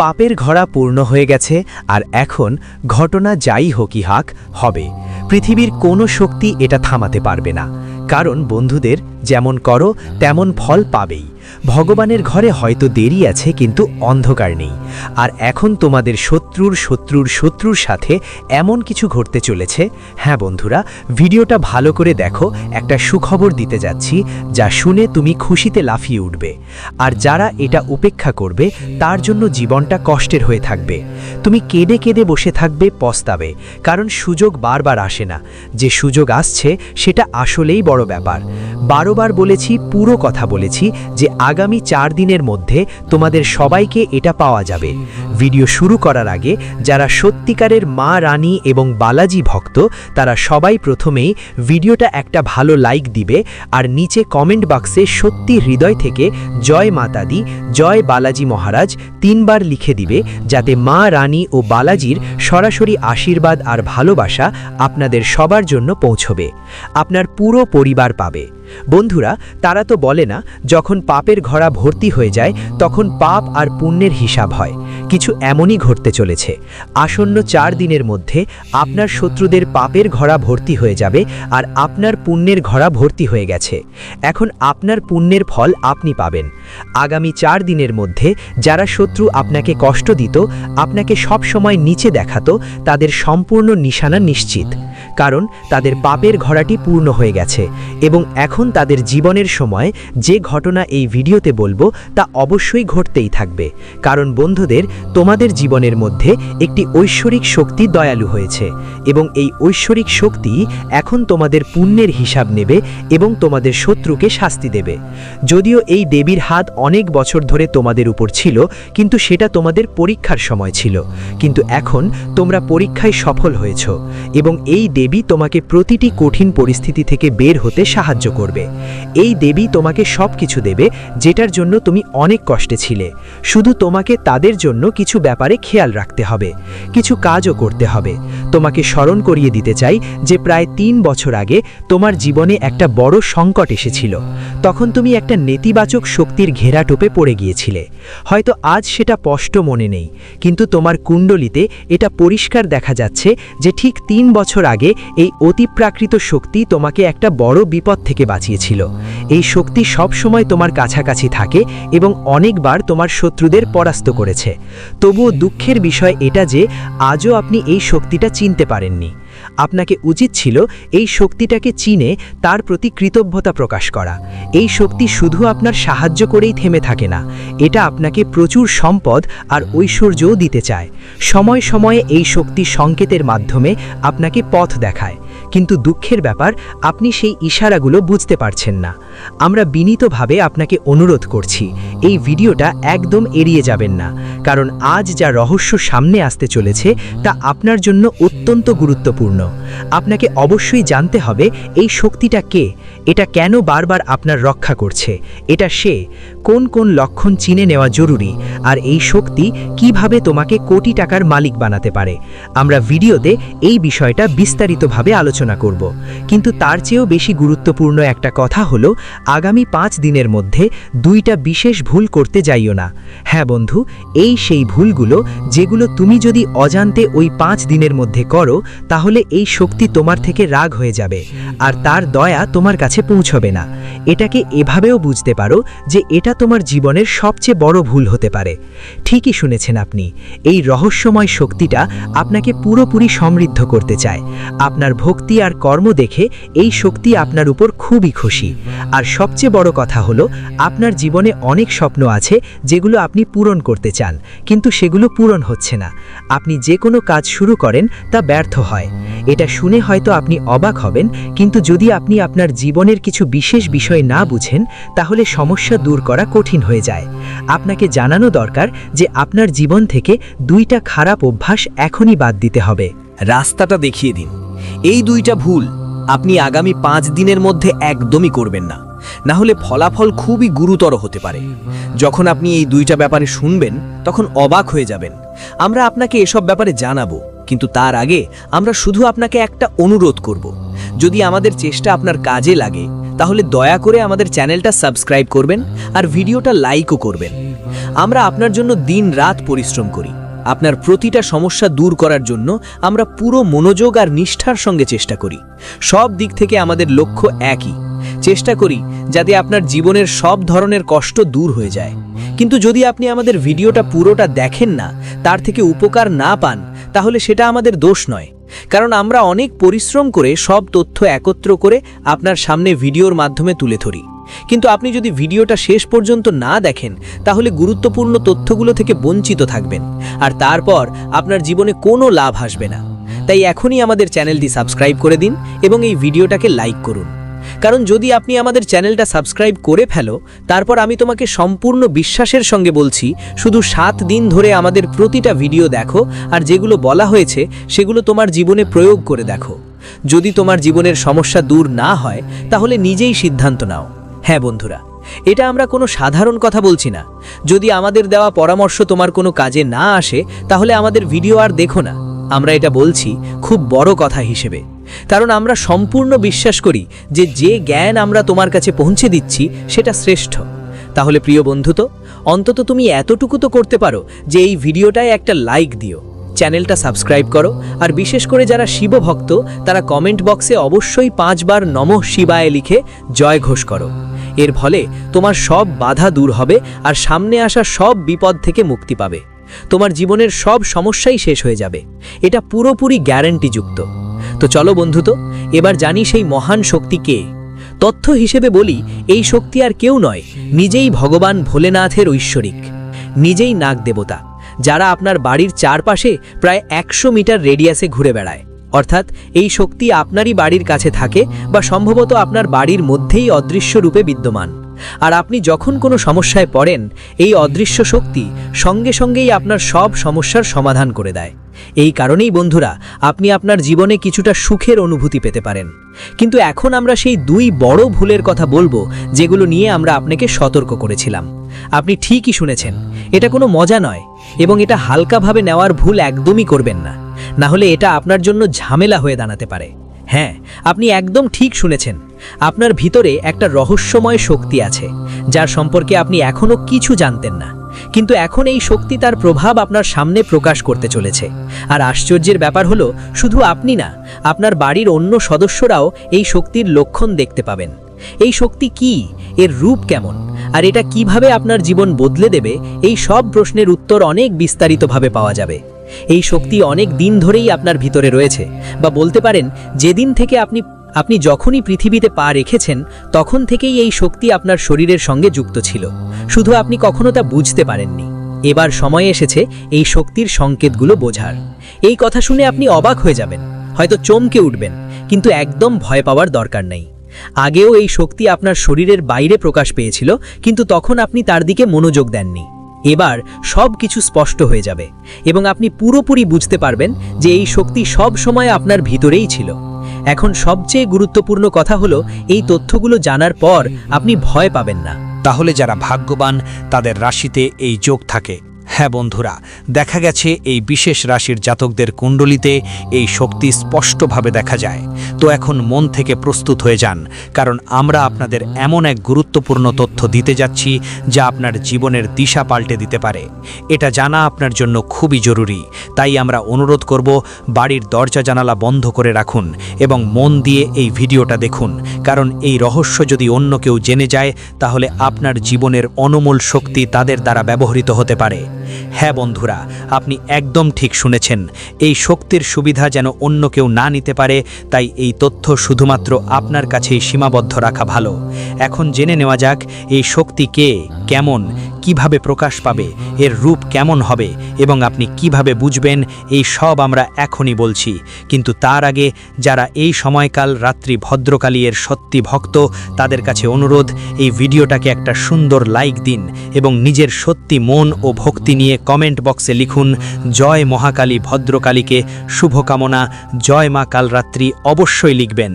পাপের ঘোড়া পূর্ণ হয়ে গেছে আর এখন ঘটনা যাই হোকই হাক হবে। পৃথিবীর কোনো শক্তি এটা থামাতে পারবে না, কারণ বন্ধুদের যেমন করো তেমন ফল পাবেই। ভগবানের ঘরে হয়তো দেরি আছে, কিন্তু অন্ধকার নেই। আর এখন তোমাদের শত্রুর শত্রুর শত্রুর সাথে এমন কিছু ঘটতে চলেছে। হ্যাঁ বন্ধুরা, ভিডিওটা ভালো করে দেখো, একটা সুখবর দিতে যাচ্ছি যা শুনে তুমি খুশিতে লাফিয়ে উঠবে। আর যারা এটা উপেক্ষা করবে তার জন্য জীবনটা কষ্টের হয়ে থাকবে। তুমি কেঁদে কেঁদে বসে থাকবে, পস্তাবে, কারণ সুযোগ বারবার আসে না। যে সুযোগ আসছে সেটা আসলেই বড় ব্যাপার। বারবার বলেছি, পুরো কথা বলেছি যে আগামী 4 দিনের মধ্যে তোমাদের সবাইকে এটা পাওয়া যাবে। ভিডিও শুরু করার আগে যারা সত্যিকারের মা রানী এবং বালাজি ভক্ত তারা সবাই প্রথমেই ভিডিওটা একটা ভালো লাইক দিবে আর নিচে কমেন্ট বাক্সে সত্যি হৃদয় থেকে জয় মাতা দি, জয় বালাজি মহারাজ 3 বার লিখে দিবে, যাতে মা রানী ও বালাজির সরাসরি আশীর্বাদ আর ভালোবাসা আপনাদের সবার জন্য পৌঁছবে। আপনার পুরো পরিবার পাবে। বন্ধুরা, তারা তো বলে না, যখন পাপের ঘোড়া ভর্তি হয়ে যায় তখন পাপ আর পুণ্যের হিসাব হয়। কিছু এমনই ঘটতে চলেছে। আসন্ন 4 দিনের মধ্যে আপনার শত্রুদের পাপের ঘোড়া ভর্তি হয়ে যাবে আর আপনার পুণ্যের ঘোড়া ভর্তি হয়ে গেছে। এখন আপনার পুণ্যের ফল আপনি পাবেন। আগামী 4 দিনের মধ্যে যারা শত্রু আপনাকে কষ্ট দিত, আপনাকে সব সময় নিচে দেখাতো, তাদের সম্পূর্ণ নিশানা নিশ্চিত, কারণ তাদের পাপের ঘোড়াটি পূর্ণ হয়ে গেছে। এবং এখন তাদের জীবনের সময় যে ঘটনা এই ভিডিওতে বলবো তা অবশ্যই ঘটতেই থাকবে, কারণ বন্ধুদের তোমাদের জীবনের মধ্যে একটি ঐশ্বরিক শক্তি দয়ালু হয়েছে এবং এই ঐশ্বরিক শক্তি এখন তোমাদের পুণ্যের হিসাব নেবে এবং তোমাদের শত্রুকে শাস্তি দেবে। যদিও এই দেবীর হাত অনেক বছর ধরে তোমাদের উপর ছিল, কিন্তু সেটা তোমাদের পরীক্ষার সময় ছিল। কিন্তু এখন তোমরা পরীক্ষায় সফল হয়েছ এবং এই দেবী তোমাকে প্রতিটি কঠিন পরিস্থিতি থেকে বের হতে সাহায্য করবে। এই দেবী তোমাকে সব কিছু দেবে যেটার জন্য তুমি অনেক কষ্টে ছিলে। শুধু তোমাকে তাদের জন্য কিছু ব্যাপারে খেয়াল রাখতে হবে, কিছু কাজও করতে হবে। তোমাকে স্মরণ করিয়ে দিতে চাই যে প্রায় 3 বছর আগে তোমার জীবনে একটা বড় সংকট এসেছিল। তখন তুমি একটা নেতিবাচক শক্তির ঘেরাটোপে পড়ে গিয়েছিলে। হয়তো আজ সেটা স্পষ্ট মনে নেই, কিন্তু তোমার কুণ্ডলিতে এটা পরিষ্কার দেখা যাচ্ছে যে ঠিক 3 বছর আগে এই অতিপ্রাকৃত শক্তি তোমাকে একটা বড় বিপদ থেকে বাঁচিয়েছিল। এই শক্তি সব সময় তোমার কাছাকাছি থাকে এবং অনেকবার তোমার শত্রুদের পরাস্ত করেছে। তবুও দুঃখের বিষয় এটা যে আজও আপনি এই শক্তিটা চিনতে পারেননি। আপনাকে উচিত ছিল এই শক্তিটাকে চিনে তার প্রতি কৃতজ্ঞতা প্রকাশ করা। এই শক্তি শুধু আপনার সাহায্য করেই থেমে থাকে না, এটা আপনাকে প্রচুর সম্পদ আর ঐশ্বর্যও দিতে চায়। সময় সময়ে এই শক্তি সংকেতের মাধ্যমে আপনাকে পথ দেখায়, কিন্তু দুঃখের ব্যাপার আপনি সেই ইশারাগুলো বুঝতে পারছেন না। আমরা বিনীতভাবে আপনাকে অনুরোধ করছি, এই ভিডিওটা একদম এড়িয়ে যাবেন না, কারণ আজ যা রহস্য সামনে আসতে চলেছে তা আপনার জন্য অত্যন্ত গুরুত্বপূর্ণ। আপনাকে অবশ্যই জানতে হবে এই শক্তিটা কে, এটা কেন বারবার আপনার রক্ষা করছে, এটা সে, কোন কোন লক্ষণ চিনে নেওয়া জরুরি, আর এই শক্তি কিভাবে তোমাকে কোটি টাকার মালিক বানাতে পারে। আমরা ভিডিওতে এই বিষয়টা বিস্তারিতভাবে আলোচনা করব, কিন্তু তার চেয়েও বেশি গুরুত্বপূর্ণ একটা কথা হলো আগামী 5 দিনের মধ্যে 2টা বিশেষ ভুল করতে যাইও না। হ্যাঁ বন্ধু, এই সেই ভুলগুলো যেগুলো তুমি যদি অজান্তে ওই 5 দিনের মধ্যে করো তাহলে এই শক্তি তোমার থেকে রাগ হয়ে যাবে আর তার দয়া তোমার কাছে পৌঁছবে না। এটাকে এভাবেও বুঝতে পারো যে এটা তোমার জীবনের সবচেয়ে বড় ভুল হতে পারে। ঠিকই শুনেছেন আপনি, এই রহস্যময় শক্তিটা আপনাকে পুরোপুরি সমৃদ্ধ করতে চায়। আপনার ভক্তি আর কর্ম দেখে এই শক্তি আপনার উপর খুবই খুশি। আর সবচেয়ে বড় কথা হলো আপনার জীবনে অনেক স্বপ্ন আছে যেগুলো আপনি পূরণ করতে চান, কিন্তু সেগুলো পূরণ হচ্ছে না। আপনি যে কোনো কাজ শুরু করেন তা ব্যর্থ হয়। এটা শুনে হয়তো আপনি অবাক হবেন, কিন্তু যদি আপনি আপনার জীবনের কিছু বিশেষ বিষয় না বুঝেন তাহলে সমস্যা দূর করা কঠিন হয়ে যায়। আপনাকে জানানো দরকার যে আপনার জীবন থেকে 2টা খারাপ অভ্যাস এখনই বাদ দিতে হবে। রাস্তাটা দেখিয়ে দিন। এই 2টা ভুল আপনি আগামী 5 দিনের মধ্যে একদমই করবেন না, না হলে ফলাফল খুবই গুরুতর হতে পারে। যখন আপনি এই 2টা ব্যাপারে শুনবেন তখন অবাক হয়ে যাবেন। আমরা আপনাকে এসব ব্যাপারে জানাবো, কিন্তু তার আগে আমরা শুধু আপনাকে একটা অনুরোধ করব। যদি আমাদের চেষ্টা আপনার কাজে লাগে তাহলে দয়া করে আমাদের চ্যানেলটা সাবস্ক্রাইব করবেন আর ভিডিওটা লাইকও করবেন। আমরা আপনার জন্য দিন-রাত পরিশ্রম করি। আপনার প্রতিটা সমস্যা দূর করার জন্য আমরা পুরো মনোযোগ আর নিষ্ঠার সঙ্গে চেষ্টা করি। সব দিক থেকে আমাদের লক্ষ্য একই, চেষ্টা করি যাতে আপনার জীবনের সব ধরনের কষ্ট দূর হয়ে যায়। কিন্তু যদি আপনি আমাদের ভিডিওটা পুরোটা দেখেন না, তার থেকে উপকার না পান, তাহলে সেটা আমাদের দোষ নয়। কারণ আমরা অনেক পরিশ্রম করে সব তথ্য একত্র করে আপনার সামনে ভিডিওর মাধ্যমে তুলে ধরি। কিন্তু আপনি যদি ভিডিওটা শেষ পর্যন্ত না দেখেন, তাহলে গুরুত্বপূর্ণ তথ্যগুলো থেকে বঞ্চিত থাকবেন, আর তারপর আপনার জীবনে কোনো লাভ আসবে না। তাই এখনই আমাদের চ্যানেলটি সাবস্ক্রাইব করে দিন এবং এই ভিডিওটাকে লাইক করুন। কারণ যদি আপনি আমাদের চ্যানেলটা সাবস্ক্রাইব করে ফেলো, তারপর আমি তোমাকে সম্পূর্ণ বিশ্বাসের সঙ্গে বলছি, শুধু 7 দিন ধরে আমাদের প্রতিটা ভিডিও দেখো, আর যেগুলো বলা হয়েছে সেগুলো তোমার জীবনে প্রয়োগ করে দেখো। যদি তোমার জীবনের সমস্যা দূর না হয়, তাহলে নিজেই সিদ্ধান্ত নাও। হ্যাঁ বন্ধুরা, এটা আমরা কোনো সাধারণ কথা বলছি না। যদি আমাদের দেওয়া পরামর্শ তোমার কোনো কাজে না আসে, তাহলে আমাদের ভিডিও আর দেখো না। আমরা এটা বলছি খুব বড় কথা হিসেবে, কারণ আমরা সম্পূর্ণ বিশ্বাস করি যে জ্ঞান আমরা তোমার কাছে পৌঁছে দিচ্ছি সেটা শ্রেষ্ঠ। তাহলে প্রিয় বন্ধু, তো অন্তত তুমি এতটুকু তো করতে পারো যে এই ভিডিওটায় একটা লাইক দিও, চ্যানেলটা সাবস্ক্রাইব করো, আর বিশেষ করে যারা শিব ভক্ত তারা কমেন্ট বক্সে অবশ্যই 5 বার নমঃ শিবায় লিখে জয় ঘোষ করো। এর ফলে তোমার সব বাধা দূর হবে আর সামনে আসা সব বিপদ থেকে মুক্তি পাবে। তোমার জীবনের সব সমস্যাই শেষ হয়ে যাবে, এটা পুরোপুরি গ্যারান্টিযুক্ত। তো চলো বন্ধু, তো এবার জানি সেই মহান শক্তি কে। তথ্য হিসেবে বলি, এই শক্তি আর কেউ নয়, নিজেই ভগবান ভোলেনাথের ঐশ্বরিক, নিজেই নাগ দেবতা, যারা আপনার বাড়ির চারপাশে প্রায় 100 মিটার রেডিয়াসে ঘুরে বেড়ায়। অর্থাৎ এই শক্তি আপনারই বাড়ির কাছে থাকে বা সম্ভবত আপনার বাড়ির মধ্যেই অদৃশ্য রূপে বিদ্যমান। আর আপনি যখন কোনো সমস্যায় পড়েন, এই অদৃশ্য শক্তি সঙ্গে সঙ্গেই আপনার সব সমস্যার সমাধান করে দেয়। এই কারণেই বন্ধুরা, আপনি আপনার জীবনে কিছুটা সুখের অনুভূতি পেতে পারেন। কিন্তু এখন আমরা সেই 2 বড় ভুলের কথা বলবো, যেগুলো নিয়ে আমরা আপনাকে সতর্ক করেছিলাম। আপনি ঠিকই শুনেছেন, এটা কোনো মজা নয়, এবং এটা হালকাভাবে নেওয়ার ভুল একদমই করবেন না, না হলে এটা আপনার জন্য ঝামেলা হয়ে দাঁড়াতে পারে। হ্যাঁ, আপনি একদম ঠিক শুনেছেন। আপনার ভিতরে একটা রহস্যময় শক্তি আছে, যার সম্পর্কে আপনি এখনো কিছু জানতেন না, কিন্তু এখন এই শক্তি তার প্রভাব আপনার সামনে প্রকাশ করতে চলেছে। আর আশ্চর্যের ব্যাপার হলো, শুধু আপনি না, আপনার বাড়ির অন্য সদস্যরাও এই শক্তির লক্ষণ দেখতে পাবেন। এই শক্তি কি, এর রূপ কেমন, আর এটা কিভাবে আপনার জীবন বদলে দেবে, এই সব প্রশ্নের উত্তর অনেক বিস্তারিতভাবে পাওয়া যাবে। এই শক্তি অনেক দিন ধরেই আপনার ভিতরে রয়েছে, বা বলতে পারেন যেদিন থেকে আপনি যখনই পৃথিবীতে পা রেখেছেন, তখন থেকেই এই শক্তি আপনার শরীরের সঙ্গে যুক্ত ছিল, শুধু আপনি কখনো তা বুঝতে পারেননি। এবার সময় এসেছে এই শক্তির সংকেতগুলো বোঝার। এই কথা শুনে আপনি অবাক হয়ে যাবেন, হয়তো চমকে উঠবেন, কিন্তু একদম ভয় পাওয়ার দরকার নেই। আগেও এই শক্তি আপনার শরীরের বাইরে প্রকাশ পেয়েছিল, কিন্তু তখন আপনি তার দিকে মনোযোগ দেননি। এবার সব কিছু স্পষ্ট হয়ে যাবে, এবং আপনি পুরোপুরি বুঝতে পারবেন যে এই শক্তি সব সময় আপনার ভিতরেই ছিল। এখন সবচেয়ে গুরুত্বপূর্ণ কথা হলো, এই তথ্যগুলো জানার পর আপনি ভয় পাবেন না। তাহলে যারা ভাগ্যবান তাদের রাশিতে এই যোগ থাকে। হ্যাঁ বন্ধুরা, দেখা গেছে এই বিশেষ রাশির জাতকদের কুণ্ডলিতে এই শক্তি স্পষ্টভাবে দেখা যায়। তো এখন মন থেকে প্রস্তুত হয়ে যান, কারণ আমরা আপনাদের এমন এক গুরুত্বপূর্ণ তথ্য দিতে যাচ্ছি যা আপনার জীবনের দিশা পাল্টে দিতে পারে। এটা জানা আপনার জন্য খুবই জরুরি, তাই আমরা অনুরোধ করব, বাড়ির দরজা জানালা বন্ধ করে রাখুন এবং মন দিয়ে এই ভিডিওটা দেখুন, কারণ এই রহস্য যদি অন্য কেউ জেনে যায়, তাহলে আপনার জীবনের অনমোল শক্তি তাদের দ্বারা ব্যবহৃত হতে পারে। হ্যাঁ বন্ধুরা, আপনি একদম ঠিক শুনেছেন। এই শক্তির সুবিধা যেন অন্য কেউ না নিতে পারে, তাই এই তথ্য শুধুমাত্র আপনার কাছেই সীমাবদ্ধ রাখা ভালো। এখন জেনে নেওয়া যাক এই শক্তি কে, কেমন, কিভাবে প্রকাশ পাবে, এর রূপ কেমন হবে এবং আপনি কিভাবে বুঝবেন, এই সব আমরা এখনই বলছি। কিন্তু তার আগে যারা এই সময়কাল রাত্রি ভদ্রকালী এর সত্যি ভক্ত, তাদের কাছে অনুরোধ, এই ভিডিওটাকে একটা সুন্দর লাইক দিন এবং নিজের সত্যি মন ও ভক্তি নিয়ে কমেন্ট বক্সে লিখুন, জয় মহাকালী ভদ্রকালীকে শুভকামনা, জয় মা কালরাত্রি অবশ্যই লিখবেন।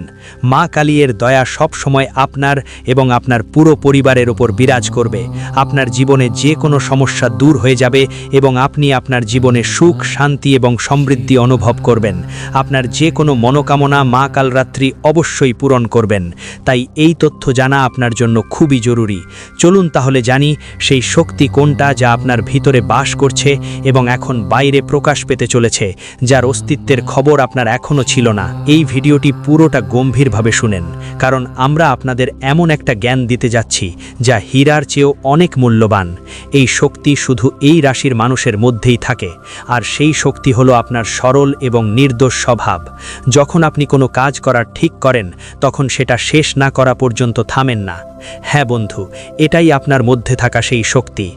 মা কালীর দয়া সব সময় আপনার এবং আপনার পুরো পরিবারের উপর বিরাজ করবে। আপনার জীবন জীবনে যে কোনো সমস্যা দূর হয়ে যাবে এবং আপনি আপনার জীবনে সুখ শান্তি এবং সমৃদ্ধি অনুভব করবেন। আপনার যে কোনো মনোকামনা মা কাল রাত্রি অবশ্যই পূরণ করবেন। তাই এই তথ্য জানা আপনার জন্য খুবই জরুরি। চলুন তাহলে জানি সেই শক্তি কোনটা যা আপনার ভিতরে বাস করছে এবং এখন বাইরে প্রকাশ পেতে চলেছে, যার অস্তিত্বের খবর আপনার এখনও ছিল না। এই ভিডিওটি পুরোটা গম্ভীরভাবে শুনেন, কারণ আমরা আপনাদের এমন একটা জ্ঞান দিতে যাচ্ছি যা হীরার চেয়েও অনেক মূল্যবান। এই শক্তি শুধু এই রাশির মানুষের মধ্যেই থাকে, আর সেই শক্তি হলো আপনার সরল এবং নির্দোষ স্বভাব। যখন আপনি কোনো কাজ করার ঠিক করেন, তখন সেটা শেষ না করা পর্যন্ত থামেন না। হ্যাঁ বন্ধু, এটাই আপনার মধ্যে থাকা সেই শক্তি।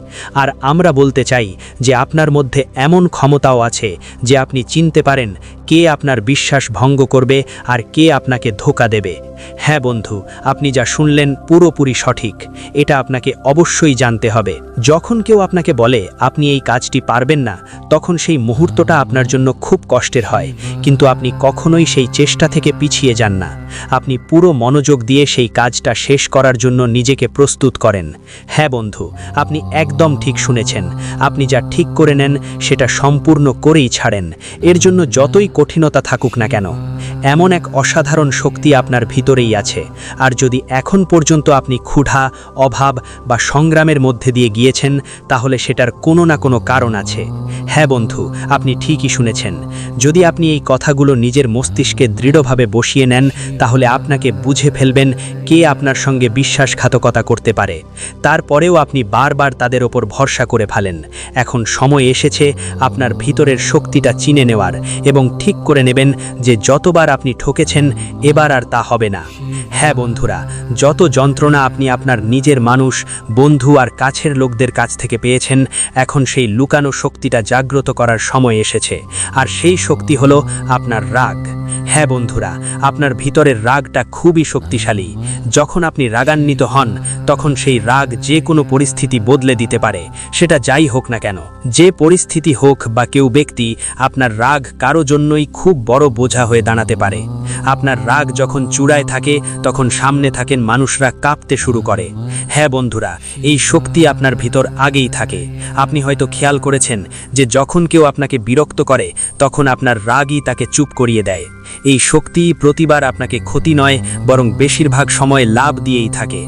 আর আমরা বলতে চাই যে আপনার মধ্যে এমন ক্ষমতাও আছে যে আপনি চিনতে পারেন কে আপনার বিশ্বাস ভঙ্গ করবে আর কে আপনাকে ধোঁকা দেবে। হ্যাঁ বন্ধু, আপনি যা শুনলেন পুরোপুরি সঠিক। এটা আপনাকে অবশ্যই জানতে হবে। যখন কেউ আপনাকে বলে আপনি এই কাজটি পারবেন না, তখন সেই মুহূর্তটা আপনার জন্য খুব কষ্টের হয়, কিন্তু আপনি কখনোই সেই চেষ্টা থেকে পিছিয়ে যান না। আপনি পুরো মনোযোগ দিয়ে সেই কাজটা শেষ করার জন্য নিজেকে প্রস্তুত করেন। হ্যাঁ বন্ধু, আপনি একদম ঠিক শুনেছেন। আপনি যা ঠিক করে নেন সেটা সম্পূর্ণ করেই ছাড়েন, এর জন্য যতই কঠিনতা থাকুক না কেন। এমন এক অসাধারণ শক্তি আপনার ভিতরেই আছে। আর যদি এখন পর্যন্ত আপনি ক্ষুধা, অভাব বা সংগ্রামের মধ্যে দিয়ে গিয়েছেন, তাহলে সেটার কোনো না কোনো কারণ আছে। হ্যাঁ বন্ধু, আপনি ঠিকই শুনেছেন। যদি আপনি এই কথাগুলো নিজের মস্তিষ্কে দৃঢ়ভাবে বসিয়ে নেন, তাহলে আপনাকে বুঝে ফেলবেন কে আপনার সঙ্গে বিশ্বাসঘাতকতা করতে পারে। তারপরেও আপনি বারবার তাদের ওপর ভরসা করে ফেলেন। এখন সময় এসেছে আপনার ভিতরের শক্তিটা চিনে নেওয়ার এবং ঠিক করে নেবেন যে যতবার আপনি ঠকেছেন, এবার আর তা হবে না। হ্যাঁ বন্ধুরা, যত যন্ত্রণা আপনি আপনার নিজের মানুষ, বন্ধু আর কাছের লোকদের কাছ থেকে পেয়েছেন, এখন সেই লুকানো শক্তিটা জাগ্রত করার সময় এসেছে। আর সেই শক্তি হলো আপনার রাগ। হ্যাঁ বন্ধুরা, আপনার ভিতরের রাগটা খুবই শক্তিশালী। যখন আপনি রাগান্বিত হন, তখন সেই রাগ যে কোনো পরিস্থিতি বদলে দিতে পারে, সেটা যাই হোক না কেন। যে পরিস্থিতি হোক বা কেউ ব্যক্তি, আপনার রাগ কারো জন্যই খুব বড় বোঝা হয়ে দাঁড়াতে পারে। আপনার রাগ যখন চূড়ায় থাকে, তখন সামনে থাকেন মানুষরা কাঁপতে শুরু করে। হ্যাঁ বন্ধুরা, এই শক্তি আপনার ভিতর আগেই থাকে। আপনি হয়তো খেয়াল করেছেন যে যখন কেউ আপনাকে বিরক্ত করে, তখন আপনার রাগই তাকে চুপ করিয়ে দেয়। এই শক্তি প্রতিবার আপনাকে ক্ষতি নয়, বরং বেশিরভাগ সময় লাভ দিয়েই থাকে।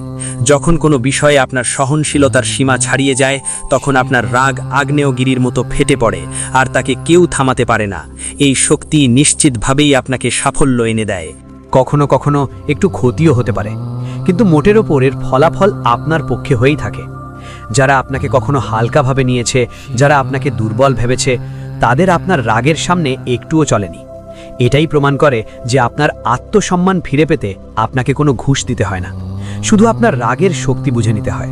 যখন কোনো বিষয়ে আপনার সহনশীলতার সীমা ছাড়িয়ে যায়, তখন আপনার রাগ আগ্নেয়গিরির মতো ফেটে পড়ে, আর তাকে কেউ থামাতে পারে না। এই শক্তি নিশ্চিতভাবেই আপনাকে সাফল্য এনে দেয়। কখনো কখনো একটু ক্ষতিও হতে পারে, কিন্তু মোটের ওপর এর ফলাফল আপনার পক্ষে হয়েই থাকে। যারা আপনাকে কখনো হালকাভাবে নিয়েছে, যারা আপনাকে দুর্বল ভেবেছে, তাদের আপনার রাগের সামনে একটুও চলেনি। এটাই প্রমাণ করে যে আপনার আত্মসম্মান ফিরে পেতে আপনাকে কোনো ঘুষ দিতে হয় না, শুধু আপনার রাগের শক্তি বুঝে নিতে হয়।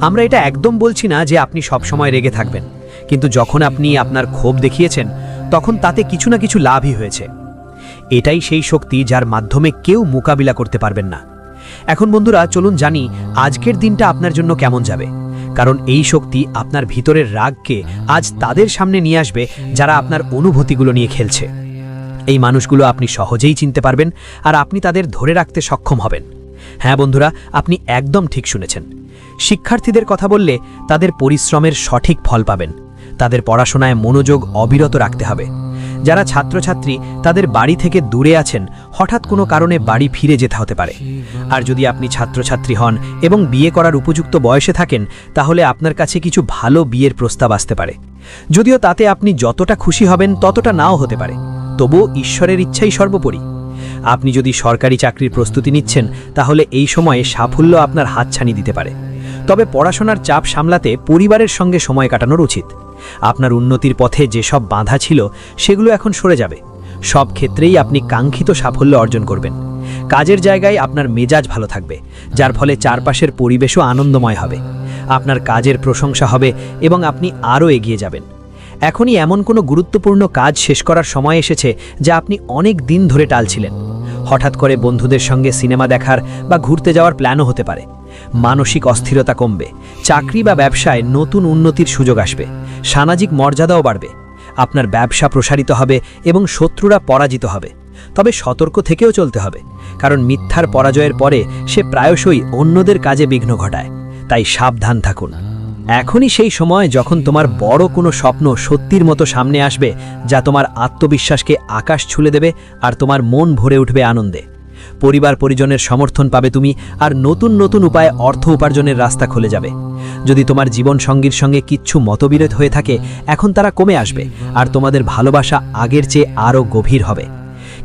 আমরা এটা একদম বলছি না যে আপনি সবসময় রেগে থাকবেন, কিন্তু যখন আপনি আপনার ক্ষোভ দেখিয়েছেন, তখন তাতে কিছু না কিছু লাভই হয়েছে। এটাই সেই শক্তি যার মাধ্যমে কেউ মোকাবিলা করতে পারবেন না। এখন বন্ধুরা, চলুন জানি আজকের দিনটা আপনার জন্য কেমন যাবে, কারণ এই শক্তি আপনার ভিতরের রাগকে আজ তাদের সামনে নিয়ে আসবে যারা আপনার অনুভূতিগুলো নিয়ে খেলছে। এই মানুষগুলো আপনি সহজেই চিনতে পারবেন, আর আপনি তাদের ধরে রাখতে সক্ষম হবেন। হ্যাঁ বন্ধুরা, আপনি একদম ঠিক শুনেছেন। শিক্ষার্থীদের কথা বললে তাদের পরিশ্রমের সঠিক ফল পাবেন। তাদের পড়াশোনায় মনোযোগ অবিরত রাখতে হবে। যারা ছাত্রছাত্রী তাদের বাড়ি থেকে দূরে আছেন, হঠাৎ কোনো কারণে বাড়ি ফিরে যেতে হতে পারে। আর যদি আপনি ছাত্রছাত্রী হন এবং বিয়ে করার উপযুক্ত বয়সে থাকেন, তাহলে আপনার কাছে কিছু ভালো বিয়ের প্রস্তাব আসতে পারে। যদিও তাতে আপনি যতটা খুশি হবেন ততটা নাও হতে পারে, তবুও ঈশ্বরের ইচ্ছাই সর্বোপরি। আপনি যদি সরকারি চাকরির প্রস্তুতি নিচ্ছেন, তাহলে এই সময়ে সাফল্য আপনার হাতছানি দিতে পারে। তবে পড়াশোনার চাপ সামলাতে পরিবারের সঙ্গে সময় কাটানোর উচিত। আপনার উন্নতির পথে যেসব বাধা ছিল, সেগুলো এখন সরে যাবে। সব ক্ষেত্রেই আপনি কাঙ্ক্ষিত সাফল্য অর্জন করবেন। কাজের জায়গায় আপনার মেজাজ ভালো থাকবে, যার ফলে চারপাশের পরিবেশও আনন্দময় হবে। আপনার কাজের প্রশংসা হবে এবং আপনি আরও এগিয়ে যাবেন। এখনই এমন কোনো গুরুত্বপূর্ণ কাজ শেষ করার সময় এসেছে যা আপনি অনেক দিন ধরে টালছিলেন। হঠাৎ করে বন্ধুদের সঙ্গে সিনেমা দেখার বা ঘুরতে যাওয়ার প্ল্যানও হতে পারে। মানসিক অস্থিরতা কমবে, চাকরি বা ব্যবসায় নতুন উন্নতির সুযোগ আসবে, সামাজিক মর্যাদাও বাড়বে। আপনার ব্যবসা প্রসারিত হবে এবং শত্রুরা পরাজিত হবে। তবে সতর্ক থেকেও চলতে হবে, কারণ মিথ্যার পরাজয়ের পরে সে প্রায়শই অন্যদের কাজে বিঘ্ন ঘটায়। তাই সাবধান থাকুন। এখনই সেই সময় যখন তোমার বড় কোনো স্বপ্ন সত্যির মতো সামনে আসবে, যা তোমার আত্মবিশ্বাসকে আকাশ ছুঁলে দেবে আর তোমার মন ভরে উঠবে আনন্দে। পরিবার পরিজনের সমর্থন পাবে তুমি, আর নতুন নতুন উপায়ে অর্থ উপার্জনের রাস্তা খুলে যাবে। যদি তোমার জীবন সঙ্গীর সঙ্গে কিচ্ছু মতবিরোধ হয়ে থাকে, এখন তারা কমে আসবে আর তোমাদের ভালোবাসা আগের চেয়ে আরও গভীর হবে।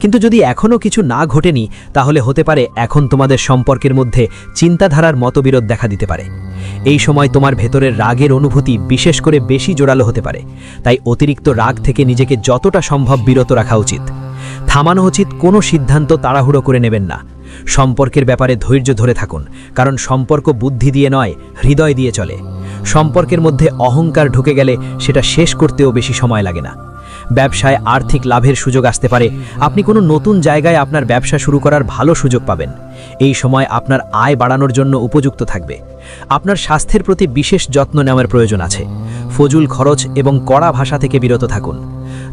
কিন্তু যদি এখনও কিছু না ঘটেনি, তাহলে হতে পারে এখন তোমাদের সম্পর্কের মধ্যে চিন্তাধারার মতবিরোধ দেখা দিতে পারে। এই সময় তোমার ভেতরের রাগের অনুভূতি বিশেষ করে বেশি জোরালো হতে পারে, তাই অতিরিক্ত রাগ থেকে নিজেকে যতটা সম্ভব বিরত রাখা উচিত। থামানো উচিত, কোনো সিদ্ধান্ত তাড়াহুড়ো করে নেবেন না। সম্পর্কের ব্যাপারে ধৈর্য ধরে থাকুন, কারণ সম্পর্ক বুদ্ধি দিয়ে নয়, হৃদয় দিয়ে চলে। সম্পর্কের মধ্যে অহংকার ঢুকে গেলে সেটা শেষ করতেও বেশি সময় লাগে না। ব্যবসায় আর্থিক লাভের সুযোগ আসতে পারে। আপনি কোনো নতুন জায়গায় আপনার ব্যবসা শুরু করার ভালো সুযোগ পাবেন। এই সময় আপনার আয় বাড়ানোর জন্য উপযুক্ত থাকবে। আপনার স্বাস্থ্যের প্রতি বিশেষ যত্ন নেওয়ার প্রয়োজন আছে। ফজুল খরচ এবং কড়া ভাষা থেকে বিরত থাকুন।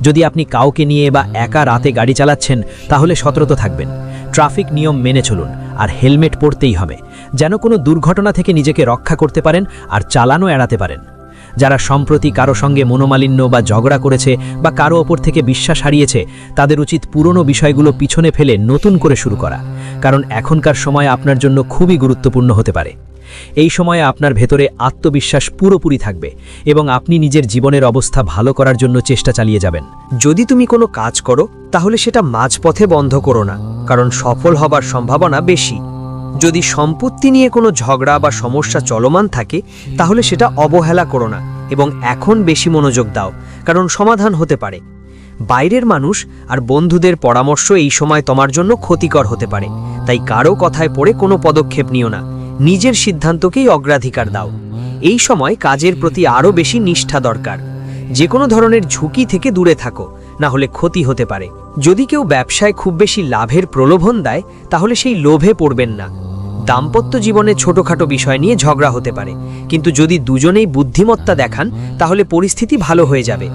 যদি আপনি কাউকে নিয়ে বা একা রাতে গাড়ি চালাচ্ছেন, তাহলে সতর্ক থাকবেন। ট্রাফিক নিয়ম মেনে চলুন, আর হেলমেট পরতেই হবে, যেন কোনো দুর্ঘটনা থেকে নিজেকে রক্ষা করতে পারেন আর চালানো এড়াতে পারেন। যারা সম্প্রতি কারো সঙ্গে মনোমালিন্য বা ঝগড়া করেছে বা কারো ওপর থেকে বিশ্বাস হারিয়েছে, তাদের উচিত পুরনো বিষয়গুলো পিছনে ফেলে নতুন করে শুরু করা, কারণ এখনকার সময় আপনার জন্য খুবই গুরুত্বপূর্ণ হতে পারে। এই সময়ে আপনার ভেতরে আত্মবিশ্বাস পুরোপুরি থাকবে এবং আপনি নিজের জীবনের অবস্থা ভালো করার জন্য চেষ্টা চালিয়ে যাবেন। যদি তুমি কোনো কাজ করো, তাহলে সেটা মাঝপথে বন্ধ করো না, কারণ সফল হবার সম্ভাবনা বেশি। যদি সম্পত্তি নিয়ে কোনো ঝগড়া বা সমস্যা চলমান থাকে, তাহলে সেটা অবহেলা করো না এবং এখন বেশি মনোযোগ দাও, কারণ সমাধান হতে পারে। বাইরের মানুষ আর বন্ধুদের পরামর্শ এই সময় তোমার জন্য ক্ষতিকর হতে পারে, তাই কারো কথায় পড়ে কোনো পদক্ষেপ নিও না। নিজের সিদ্ধান্তকেই অগ্রাধিকার দাও। এই সময় কাজের প্রতি আরও বেশি নিষ্ঠা দরকার। যে কোনো ধরনের ঝুঁকি থেকে দূরে থাকো, না হলে ক্ষতি হতে পারে। যদি কেউ ব্যবসায় খুব বেশি লাভের প্রলোভন দেয়, তাহলে সেই লোভে পড়বেন না। দাম্পত্য জীবনে ছোটখাটো বিষয় নিয়ে ঝগড়া হতে পারে, কিন্তু যদি দুজনেই বুদ্ধিমত্তা দেখান, তাহলে পরিস্থিতি ভালো হয়ে যাবে।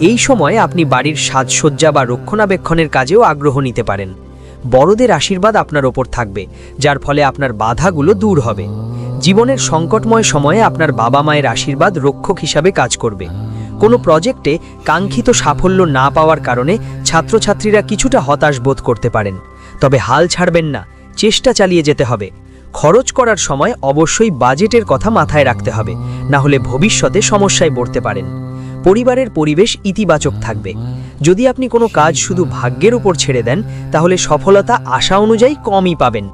এই সময় আপনি বাড়ির সাজসজ্জা বা রক্ষণাবেক্ষণের কাজেও আগ্রহ নিতে পারেন। বড়দের আশীর্বাদ আপনার ওপর থাকবে, যার ফলে আপনার বাধাগুলো দূর হবে। জীবনের সংকটময় সময়ে আপনার বাবা মায়ের আশীর্বাদ রক্ষক হিসাবে কাজ করবে। কোনো প্রজেক্টে কাঙ্ক্ষিত সাফল্য না পাওয়ার কারণে ছাত্রছাত্রীরা কিছুটা হতাশ বোধ করতে পারেন, তবে হাল ছাড়বেন না, চেষ্টা চালিয়ে যেতে হবে। খরচ করার সময় অবশ্যই বাজেটের কথা মাথায় রাখতে হবে, না হলে ভবিষ্যতে সমস্যায় পড়তে পারেন। পরিবারের পরিবেশ ইতিবাচক থাকবে। যদি আপনি কোনো কাজ শুধু ভাগ্যের উপর ছেড়ে দেন, তাহলে সফলতা আশা অনুযায়ী কমই পাবেন।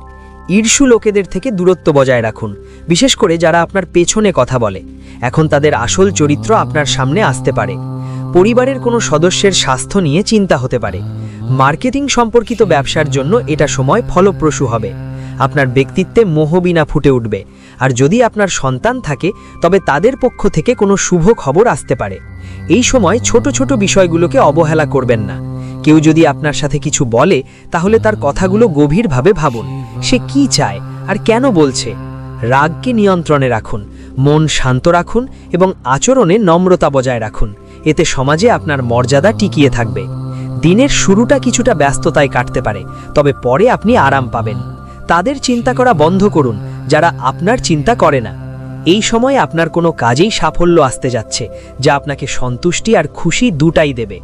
ঈর্ষু লোকেদের থেকে দূরত্ব বজায় রাখুন, বিশেষ করে যারা আপনার পেছনে কথা বলে। এখন তাদের আসল চরিত্র আপনার সামনে আসতে পারে। পরিবারের কোনো সদস্যের স্বাস্থ্য নিয়ে চিন্তা হতে পারে। মার্কেটিং সম্পর্কিত ব্যবসার জন্য এটা সময় ফলপ্রসূ হবে। আপনার ব্যক্তিত্বে মোহবিনা ফুটে উঠবে, আর যদি আপনার সন্তান থাকে, তবে তাদের পক্ষ থেকে কোনো শুভ খবর আসতে পারে। এই সময় ছোট ছোট বিষয়গুলোকে অবহেলা করবেন না। কেউ যদি আপনার সাথে কিছু বলে, তাহলে তার কথাগুলো গভীরভাবে ভাবুন। সে কি চায় আর কেন বলছে। রাগকে নিয়ন্ত্রণে রাখুন, মন শান্ত রাখুন এবং আচরণে নম্রতা বজায় রাখুন। এতে সমাজে আপনার মর্যাদা টিকিয়ে থাকবে। দিনের শুরুটা কিছুটা ব্যস্ততায় কাটতে পারে, তবে পরে আপনি আরাম পাবেন। তাদের চিন্তা করা বন্ধ করুন যারা আপনার চিন্তা করে না। এই সময় আপনার কোনো কাজেই সাফল্য আসতে যাচ্ছে, যা আপনাকে সন্তুষ্টি আর খুশি দুটাই দেবে।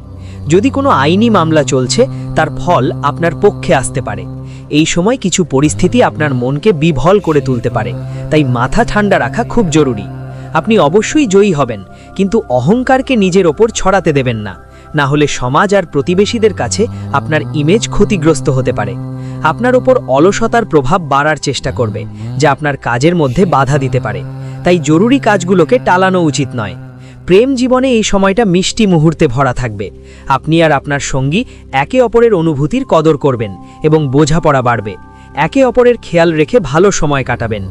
যদি কোনো আইনি মামলা চলছে, তার ফল আপনার পক্ষে আসতে পারে। এই সময় কিছু পরিস্থিতি আপনার মনকে বিভল করে তুলতে পারে, তাই মাথা ঠান্ডা রাখা খুব জরুরি। আপনি অবশ্যই জয়ী হবেন, কিন্তু অহংকারকে নিজের ওপর ছড়াতে দেবেন না, না হলে সমাজ আর প্রতিবেশীদের কাছে আপনার ইমেজ ক্ষতিগ্রস্ত হতে পারে। আপনার ওপর অলসতার প্রভাব বাড়ার চেষ্টা করবে, যা আপনার কাজের মধ্যে বাধা দিতে পারে। তাই জরুরি কাজগুলোকে টালানো উচিত নয়। প্রেম জীবনে এই সময়টা মিষ্টি মুহূর্তে ভরা থাকবে। আপনি আর আপনার সঙ্গী একে অপরের অনুভূতির কদর করবেন এবং বোঝাপড়া বাড়বে। একে অপরের খেয়াল রেখে ভালো সময় কাটাবেন।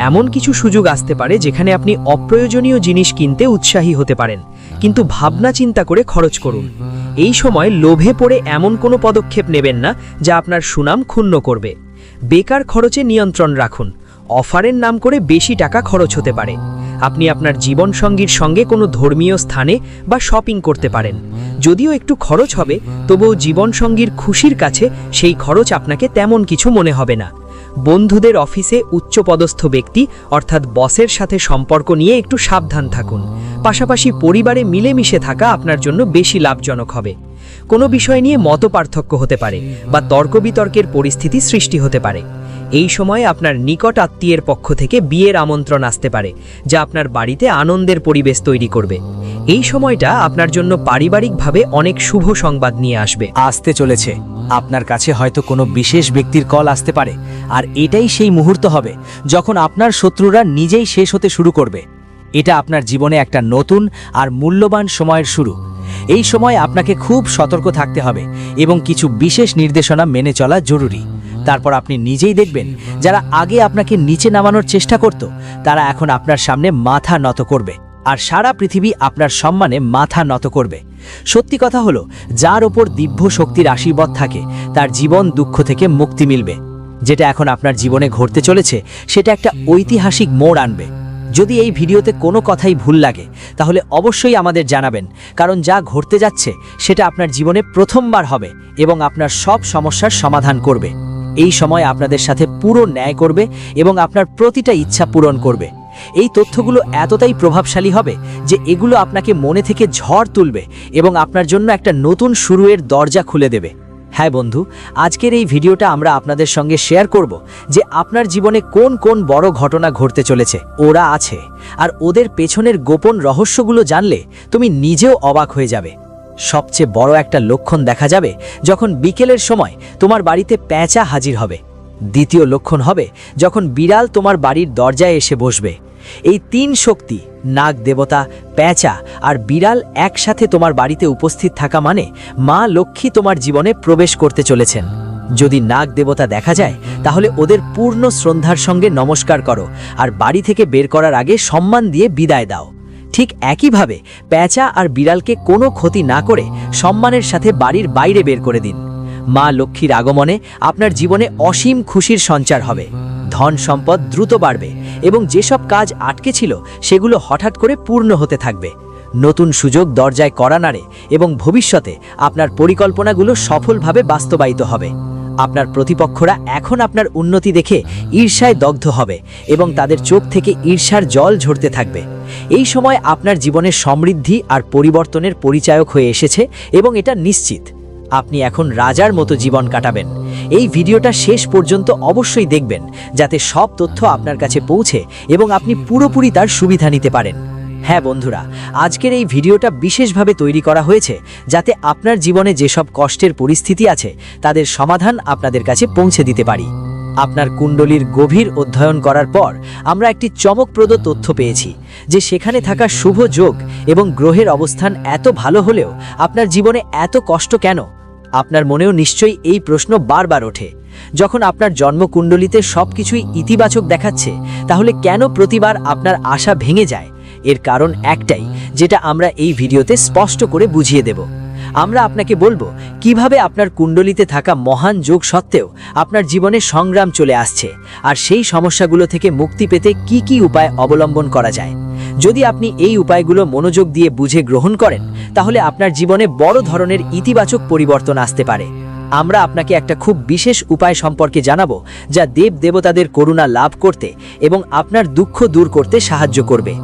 এমন কিছু সুযোগ আসতে পারে যেখানে আপনি অপ্রয়োজনীয় জিনিস কিনতে উৎসাহী হতে পারেন, কিন্তু ভাবনা চিন্তা করে খরচ করুন। এই সময় লোভে পড়ে এমন কোনো পদক্ষেপ নেবেন না যা আপনার সুনাম ক্ষুণ্ণ করবে। বেকার খরচে নিয়ন্ত্রণ রাখুন। অফারের নাম করে বেশি টাকা খরচ হতে পারে। আপনি আপনার জীবনসঙ্গীর সঙ্গে কোনো ধর্মীয় স্থানে বা শপিং করতে পারেন। যদিও একটু খরচ হবে, তবুও জীবনসঙ্গীর খুশির কাছে সেই খরচ আপনাকে তেমন কিছু মনে হবে না। বন্ধুদের অফিসে উচ্চপদস্থ ব্যক্তি অর্থাৎ বসের সাথে সম্পর্ক নিয়ে একটু সাবধান থাকুন। পাশাপাশি পরিবারে মিলেমিশে থাকা আপনার জন্য বেশি লাভজনক হবে। কোনো বিষয় নিয়ে মতপার্থক্য হতে পারে বা তর্ক-বিতর্কের পরিস্থিতি সৃষ্টি হতে পারে। এই সময়ে আপনার নিকট আত্মীয়ের পক্ষ থেকে বিয়ের আমন্ত্রণ আসতে পারে, যা আপনার বাড়িতে আনন্দের পরিবেশ তৈরি করবে। এই সময়টা আপনার জন্য পারিবারিকভাবে অনেক শুভ সংবাদ নিয়ে আসবে। আসতে চলেছে, আপনার কাছে হয়তো কোনো বিশেষ ব্যক্তির কল আসতে পারে, আর এটাই সেই মুহূর্ত হবে যখন আপনার শত্রুরা নিজেই শেষ হতে শুরু করবে। এটা আপনার জীবনে একটা নতুন আর মূল্যবান সময়ের শুরু। এই সময় আপনাকে খুব সতর্ক থাকতে হবে এবং কিছু বিশেষ নির্দেশনা মেনে চলা জরুরি। তারপর আপনি নিজেই দেখবেন যারা আগে আপনাকে নিচে নামানোর চেষ্টা করত, তারা এখন আপনার সামনে মাথা নত করবে, আর সারা পৃথিবী আপনার সম্মানে মাথা নত করবে। সত্যি কথা হলো, যার ওপর দিব্য শক্তির আশীর্বাদ থাকে তার জীবন দুঃখ থেকে মুক্তি মিলবে। যেটা এখন আপনার জীবনে ঘটতে চলেছে সেটা একটা ঐতিহাসিক মোড় আনবে। যদি এই ভিডিওতে কোনো কথাই ভুল লাগে তাহলে অবশ্যই আমাদের জানাবেন, কারণ যা ঘটতে যাচ্ছে সেটা আপনার জীবনে প্রথমবার হবে এবং আপনার সব সমস্যার সমাধান করবে। এই সময় আপনাদের সাথে পুরো ন্যায় করবে এবং আপনার প্রতিটা ইচ্ছা পূরণ করবে। এই তথ্যগুলো এতটাই প্রভাবশালী হবে যে এগুলো আপনাকে মনে থেকে ঝড় তুলবে এবং আপনার জন্য একটা নতুন শুরুয়ের দরজা খুলে দেবে। হ্যাঁ বন্ধু, আজকের এই ভিডিওটা আমরা আপনাদের সঙ্গে শেয়ার করব যে আপনার জীবনে কোন কোন বড় ঘটনা ঘটতে চলেছে। ওরা আছে, আর ওদের পেছনের গোপন রহস্যগুলো জানলে তুমি নিজেও অবাক হয়ে যাবে। সবচেয়ে বড় একটা লক্ষণ দেখা যাবে যখন বিকেলের সময় তোমার বাড়িতে প্যাঁচা হাজির হবে। দ্বিতীয় লক্ষণ হবে যখন বিড়াল তোমার বাড়ির দরজায় এসে বসবে। এই তিন শক্তি, নাগ দেবতা, প্যাঁচা আর বিড়াল একসাথে তোমার বাড়িতে উপস্থিত থাকা মানে মা লক্ষ্মী তোমার জীবনে প্রবেশ করতে চলেছেন। যদি নাগ দেবতা দেখা যায় তাহলে ওদের পূর্ণ শ্রদ্ধার সঙ্গে নমস্কার করো আর বাড়ি থেকে বের করার আগে সম্মান দিয়ে বিদায় দাও। ঠিক একইভাবে প্যাঁচা আর বিড়ালকে কোনো ক্ষতি না করে সম্মানের সাথে বাড়ির বাইরে বের করে দিন। মা লক্ষ্মীর আগমনে আপনার জীবনে অসীম খুশির সঞ্চার হবে, ধন সম্পদ দ্রুত বাড়বে এবং যেসব কাজ আটকে ছিল সেগুলো হঠাৎ করে পূর্ণ হতে থাকবে। নতুন সুযোগ দরজায় কড়া নাড়ে এবং ভবিষ্যতে আপনার পরিকল্পনাগুলো সফলভাবে বাস্তবায়িত হবে। আপনার প্রতিপক্ষরা এখন আপনার উন্নতি দেখে ঈর্ষায় দগ্ধ হবে এবং তাদের চোখ থেকে ঈর্ষার জল ঝরতে থাকবে। এই সময় আপনার জীবনে সমৃদ্ধি আর পরিবর্তনের পরিচায়ক হয়ে এসেছে এবং এটা নিশ্চিত। আপনি এখন রাজার মতো জীবন কাটাবেন। এই ভিডিওটা শেষ পর্যন্ত অবশ্যই দেখবেন, যাতে সব তথ্য আপনার কাছে পৌঁছে এবং আপনি পুরোপুরি তার সুবিধা নিতে পারেন। হ্যাঁ বন্ধুরা, আজকের এই ভিডিওটা বিশেষভাবে তৈরি করা হয়েছে যাতে আপনার জীবনে যেসব কষ্টের পরিস্থিতি আছে তাদের সমাধান আপনাদের কাছে পৌঁছে দিতে পারি। আপনার কুণ্ডলীর গভীর অধ্যয়ন করার পর আমরা একটি চমকপ্রদ তথ্য পেয়েছি যে সেখানে থাকা শুভ যোগ এবং গ্রহের অবস্থান এত ভালো হলেও আপনার জীবনে এত কষ্ট কেন? আপনার মনেও নিশ্চয়ই এই প্রশ্ন বারবার ওঠে। যখন আপনার জন্মকুণ্ডলিতে সবকিছুই ইতিবাচক দেখাচ্ছে, তাহলে কেন প্রতিবার আপনার আশা ভেঙে যায়? এর কারণ একটাই, যেটা আমরা এই ভিডিওতে স্পষ্ট করে বুঝিয়ে দেব। আমরা আপনাকে বলবো কিভাবে আপনার কুণ্ডলিতে থাকা মহান যোগ সত্ত্বেও আপনার জীবনে সংগ্রাম চলে আসছে, আর সেই সমস্যাগুলো থেকে মুক্তি পেতে কি কি উপায় অবলম্বন করা যায়। যদি আপনি এই উপায়গুলো মনোযোগ দিয়ে বুঝে গ্রহণ করেন, তাহলে আপনার জীবনে বড় ধরনের ইতিবাচক পরিবর্তন আসতে পারে। আমরা আপনাকে একটা খুব বিশেষ উপায় সম্পর্কে জানাবো, যা দেব দেবতাদের করুণা লাভ করতে এবং আপনার দুঃখ দূর করতে সাহায্য করবে।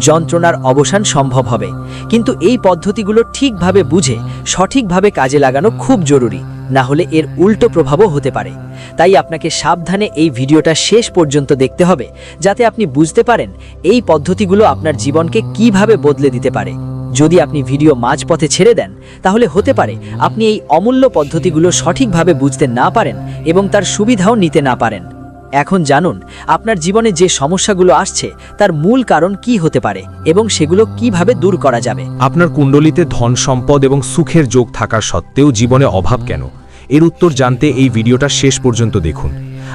যন্ত্রণার অবসান সম্ভব হবে, কিন্তু এই পদ্ধতিগুলো ঠিকভাবে বুঝে সঠিকভাবে কাজে লাগানো খুব জরুরি, না হলে এর উল্টো প্রভাবও হতে পারে। তাই আপনাকে সাবধানে এই ভিডিওটা শেষ পর্যন্ত দেখতে হবে, যাতে আপনি বুঝতে পারেন এই পদ্ধতিগুলো আপনার জীবনকে কিভাবে বদলে দিতে পারে। যদি আপনি ভিডিও মাঝপথে ছেড়ে দেন, তাহলে হতে পারে আপনি এই অমূল্য পদ্ধতিগুলো সঠিকভাবে বুঝতে না পারেন এবং তার সুবিধাও নিতে না পারেন। এখন জানুন আপনার জীবনে যে সমস্যাগুলো আসছে তার মূল কারণ কি হতে পারে এবং সেগুলো কিভাবে দূর করা যাবে। আপনার কুণ্ডলিতে ধন সম্পদ এবং সুখের যোগ থাকার সত্ত্বেও জীবনে অভাব কেন? এর উত্তর জানতে এই ভিডিওটা শেষ পর্যন্ত দেখুন।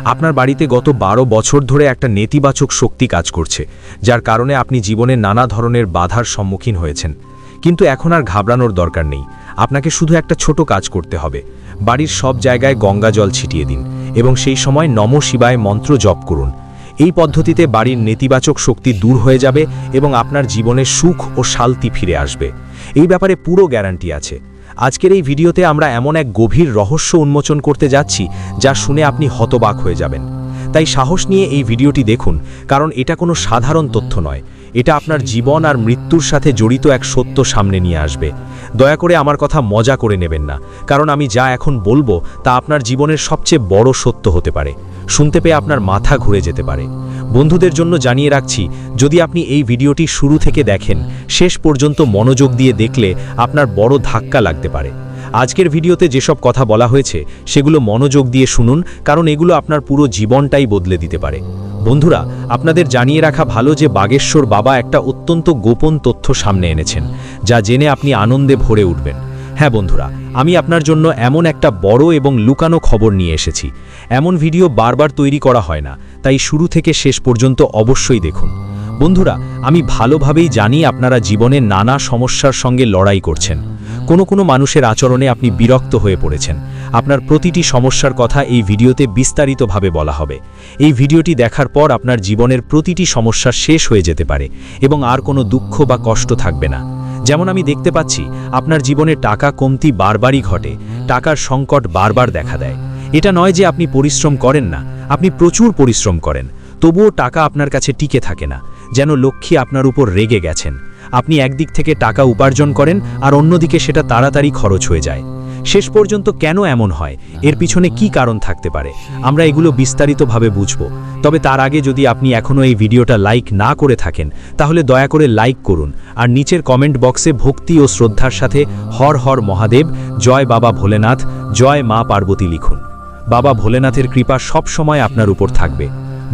আপনার বাড়িতে গত 12 বছর ধরে একটা নেতিবাচক শক্তি কাজ করছে, যার কারণে আপনি জীবনে নানা ধরনের বাধার সম্মুখীন হয়েছেন। কিন্তু এখন আর ঘাবড়ানোর দরকার নেই। আপনাকে শুধু একটা ছোট কাজ করতে হবে। বাড়ির সব জায়গায় গঙ্গা জল ছিটিয়ে দিন এবং সেই সময় নমঃ শিবায় মন্ত্র জপ করুন। এই পদ্ধতিতে বাড়ির নেতিবাচক শক্তি দূর হয়ে যাবে এবং আপনার জীবনে সুখ ও শান্তি ফিরে আসবে। এই ব্যাপারে পুরো গ্যারান্টি আছে। আজকের এই ভিডিওতে আমরা এমন এক গভীর রহস্য উন্মোচন করতে যাচ্ছি যা শুনে আপনি হতবাক হয়ে যাবেন। তাই সাহস নিয়ে এই ভিডিওটি দেখুন, কারণ এটা কোনো সাধারণ তথ্য নয়, এটা আপনার জীবন আর মৃত্যুর সাথে জড়িত এক সত্য সামনে নিয়ে আসবে। দয়া করে আমার কথা মজা করে নেবেন না, কারণ আমি যা এখন বলবো তা আপনার জীবনের সবচেয়ে বড় সত্য হতে পারে। শুনতে পেয়ে আপনার মাথা ঘুরে যেতে পারে। বন্ধুদের জন্য জানিয়ে রাখছি, যদি আপনি এই ভিডিওটি শুরু থেকে দেখেন, শেষ পর্যন্ত মনোযোগ দিয়ে দেখলে আপনার বড় ধাক্কা লাগতে পারে। আজকের ভিডিওতে যেসব কথা বলা হয়েছে সেগুলো মনোযোগ দিয়ে শুনুন, কারণ এগুলো আপনার পুরো জীবনটাই বদলে দিতে পারে। বন্ধুরা, আপনাদের জানিয়ে রাখা ভালো যে বাগেশ্বর বাবা একটা অত্যন্ত গোপন তথ্য সামনে এনেছেন, যা জেনে আপনি আনন্দে ভরে উঠবেন। হ্যাঁ বন্ধুরা, আমি আপনার জন্য এমন একটা বড় এবং লুকানো খবর নিয়ে এসেছি। এমন ভিডিও বারবার তৈরি করা হয় না, তাই শুরু থেকে শেষ পর্যন্ত অবশ্যই দেখুন। বন্ধুরা, আমি ভালোভাবেই জানি আপনারা জীবনে নানা সমস্যার সঙ্গে লড়াই করছেন। কোনো মানুষের আচরণে আপনি বিরক্ত হয়ে পড়েছেন। আপনার প্রতিটি সমস্যার কথা এই ভিডিওতে বিস্তারিতভাবে বলা হবে। এই ভিডিওটি দেখার পর আপনার জীবনের প্রতিটি সমস্যা শেষ হয়ে যেতে পারে এবং আর কোনো দুঃখ বা কষ্ট থাকবে না। যেমন আমি দেখতে পাচ্ছি, আপনার জীবনে টাকা কমতি বারবারই ঘটে, টাকার সংকট বারবার দেখা দেয়। এটা নয় যে আপনি পরিশ্রম করেন না, আপনি প্রচুর পরিশ্রম করেন, তবুও টাকা আপনার কাছে টিকে থাকে না, যেন লক্ষ্মী আপনার উপর রেগে গেছেন। আপনি একদিক থেকে টাকা উপার্জন করেন আর অন্যদিকে সেটা তাড়াতাড়ি খরচ হয়ে যায়। শেষ পর্যন্ত কেন এমন হয়, এর পিছনে কি কারণ থাকতে পারে, আমরা এগুলো বিস্তারিতভাবে বুঝব। তবে তার আগে যদি আপনি এখনও এই ভিডিওটা লাইক না করে থাকেন, তাহলে দয়া করে লাইক করুন আর নিচের কমেন্ট বক্সে ভক্তি ও শ্রদ্ধার সাথে হর হর মহাদেব, জয় বাবা ভোলেনাথ, জয় মা পার্বতী লিখুন। বাবা ভোলেনাথের কৃপা সব সময় আপনার উপর থাকবে।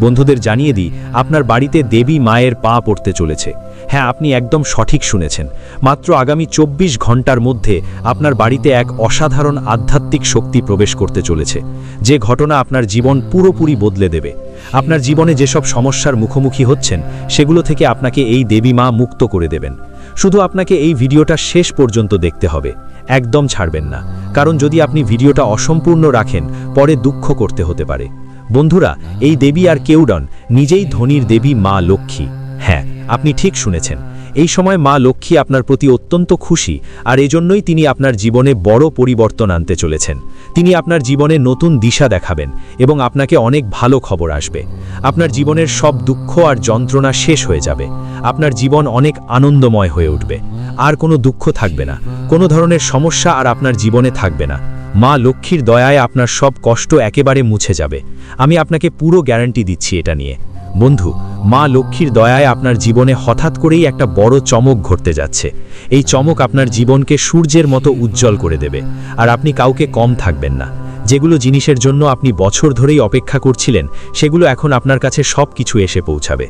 বন্ধুদের জানিয়ে দিই, আপনার বাড়িতে দেবী মায়ের পা পড়তে চলেছে। হ্যাঁ, আপনি একদম সঠিক শুনেছেন। মাত্র আগামী 24 ঘন্টার মধ্যে আপনার বাড়িতে এক অসাধারণ আধ্যাত্মিক শক্তি প্রবেশ করতে চলেছে, যে ঘটনা আপনার জীবন পুরোপুরি বদলে দেবে। আপনার জীবনে যেসব সমস্যার মুখোমুখি হচ্ছেন, সেগুলো থেকে আপনাকে এই দেবী মা মুক্ত করে দেবেন। শুধু আপনাকে এই ভিডিওটা শেষ পর্যন্ত দেখতে হবে, একদম ছাড়বেন না, কারণ যদি আপনি ভিডিওটা অসম্পূর্ণ রাখেন, পরে দুঃখ করতে হতে পারে। বন্ধুরা, এই দেবী আর কেউ নন, নিজেই ধনীর দেবী মা লক্ষ্মী। হ্যাঁ, আপনি ঠিক শুনেছেন। এই সময় মা লক্ষ্মী আপনার প্রতি অত্যন্ত খুশি, আর এজন্যই তিনি আপনার জীবনে বড় পরিবর্তন আনতে চলেছেন। তিনি আপনার জীবনে নতুন দিশা দেখাবেন এবং আপনাকে অনেক ভালো খবর আসবে। আপনার জীবনের সব দুঃখ আর যন্ত্রণা শেষ হয়ে যাবে। আপনার জীবন অনেক আনন্দময় হয়ে উঠবে। আর কোনো দুঃখ থাকবে না, কোনো ধরনের সমস্যা আর আপনার জীবনে থাকবে না। মা লক্ষ্মীর দয়ায় আপনার সব কষ্ট একেবারে মুছে যাবে। আমি আপনাকে পুরো গ্যারান্টি দিচ্ছি এটা নিয়ে। বন্ধু, মা লক্ষ্মীর দয়ায় আপনার জীবনে হঠাৎ করেই একটা বড় চমক ঘটতে যাচ্ছে। এই চমক আপনার জীবনকে সূর্যের মতো উজ্জ্বল করে দেবে, আর আপনি কাউকে কম থাকবেন না। যেগুলো জিনিসের জন্য আপনি বছর ধরেই অপেক্ষা করছিলেন, সেগুলো এখন আপনার কাছে সব কিছু এসে পৌঁছাবে।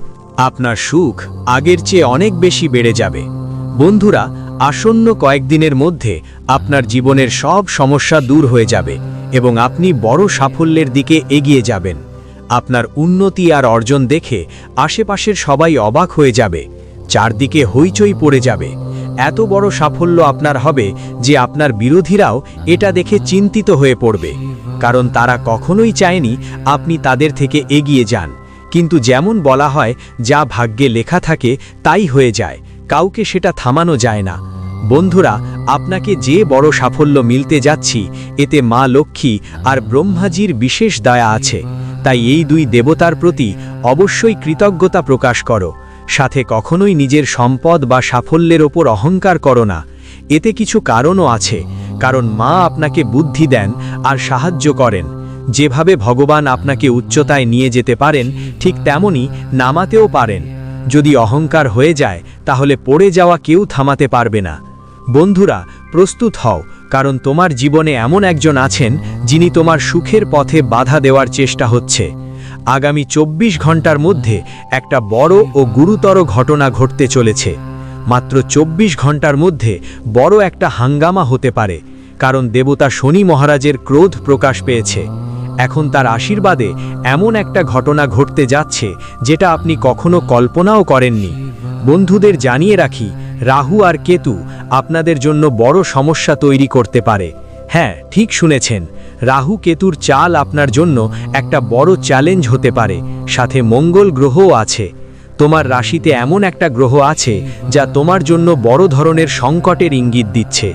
আপনার সুখ আগের চেয়ে অনেক বেশি বেড়ে যাবে। বন্ধুরা, আসন্ন কয়েকদিনের মধ্যে আপনার জীবনের সব সমস্যা দূর হয়ে যাবে এবং আপনি বড় সাফল্যের দিকে এগিয়ে যাবেন। আপনার উন্নতি আর অর্জন দেখে আশেপাশের সবাই অবাক হয়ে যাবে, চারদিকে হইচই পড়ে যাবে। এত বড় সাফল্য আপনার হবে যে আপনার বিরোধীরাও এটা দেখে চিন্তিত হয়ে পড়বে, কারণ তারা কখনোই চায়নি আপনি তাদের থেকে এগিয়ে যান। কিন্তু যেমন বলা হয়, যা ভাগ্যে লেখা থাকে তাই হয়ে যায়, কাউকে সেটা থামানো যায় না। বন্ধুরা, আপনাকে যে বড় সাফল্য মিলতে যাচ্ছি, এতে মা লক্ষ্মী আর ব্রহ্মাজির বিশেষ দয়া আছে। তাই এই দুই দেবতার প্রতি অবশ্যই কৃতজ্ঞতা প্রকাশ করো। সাথে কখনোই নিজের সম্পদ বা সাফল্যের ওপর অহংকার করো না। এতে কিছু কারণও আছে, কারণ মা আপনাকে বুদ্ধি দেন আর সাহায্য করেন। যেভাবে ভগবান আপনাকে উচ্চতায় নিয়ে যেতে পারেন, ঠিক তেমনি নামাতেও পারেন। যদি অহংকার হয়ে যায়, তাহলে পড়ে যাওয়া কেউ থামাতে পারবে না। বন্ধুরা, প্রস্তুত হও, কারণ তোমার জীবনে এমন একজন আছেন যিনি তোমার সুখের পথে বাধা দেওয়ার চেষ্টা হচ্ছে। আগামী 24 ঘন্টার মধ্যে একটা বড় ও গুরুতর ঘটনা ঘটতে চলেছে। মাত্র 24 ঘন্টার মধ্যে বড় একটা হাঙ্গামা হতে পারে, কারণ দেবতা শনি মহারাজের ক্রোধ প্রকাশ পেয়েছে। এখন তার আশীর্বাদে এমন একটা ঘটনা ঘটতে যাচ্ছে যেটা আপনি কখনো কল্পনাও করেননি। বন্ধুদের জানিয়ে রাখি, রাহু আর কেতু আপনাদের জন্য বড় সমস্যা তৈরি করতে পারে। হ্যাঁ, ঠিক শুনেছেন, রাহু কেতুর চাল আপনার জন্য একটা বড় চ্যালেঞ্জ হতে পারে। সাথে মঙ্গল গ্রহও আছে। তোমার রাশিতে এমন একটা গ্রহ আছে যা তোমার জন্য বড় ধরনের সংকটের ইঙ্গিত দিচ্ছে।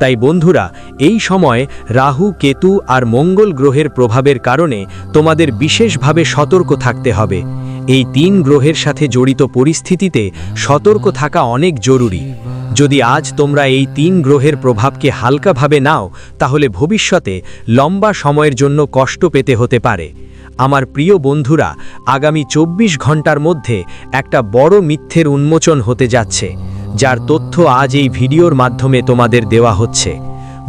তাই বন্ধুরা, এই সময় রাহু, কেতু আর মঙ্গল গ্রহের প্রভাবের কারণে তোমাদের বিশেষভাবে সতর্ক থাকতে হবে। এই 3 গ্রহের সাথে জড়িত পরিস্থিতিতে সতর্ক থাকা অনেক জরুরি। যদি আজ তোমরা এই 3 গ্রহের প্রভাবকে হালকাভাবে নাও, তাহলে ভবিষ্যতে লম্বা সময়ের জন্য কষ্ট পেতে হতে পারে। আমার প্রিয় বন্ধুরা, আগামী 24 ঘন্টার মধ্যে একটা বড় মিথ্যের উন্মোচন হতে যাচ্ছে, যার তথ্য আজ এই ভিডিওর মাধ্যমে তোমাদের দেওয়া হচ্ছে।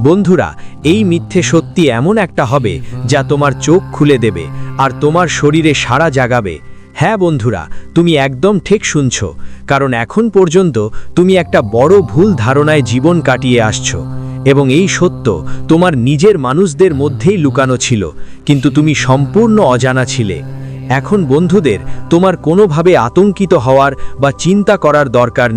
বন্ধুরা, এই মিথ্যে সত্যি এমন একটা হবে যা তোমার চোখ খুলে দেবে আর তোমার শরীরে সাড়া জাগাবে। হ্যাঁ বন্ধুরা, তুমি একদম ঠিক শুনছ, কারণ এখন পর্যন্ত তুমি একটা বড় ভুল ধারণায় জীবন কাটিয়ে আসছো এবং এই সত্য তোমার নিজের মানুষদের মধ্যেই লুকানো ছিল, কিন্তু তুমি সম্পূর্ণ অজানা ছিলে। এখন বন্ধুদের তোমার কোনোভাবে আতঙ্কিত হওয়ার বা চিন্তা করার দরকার নেই।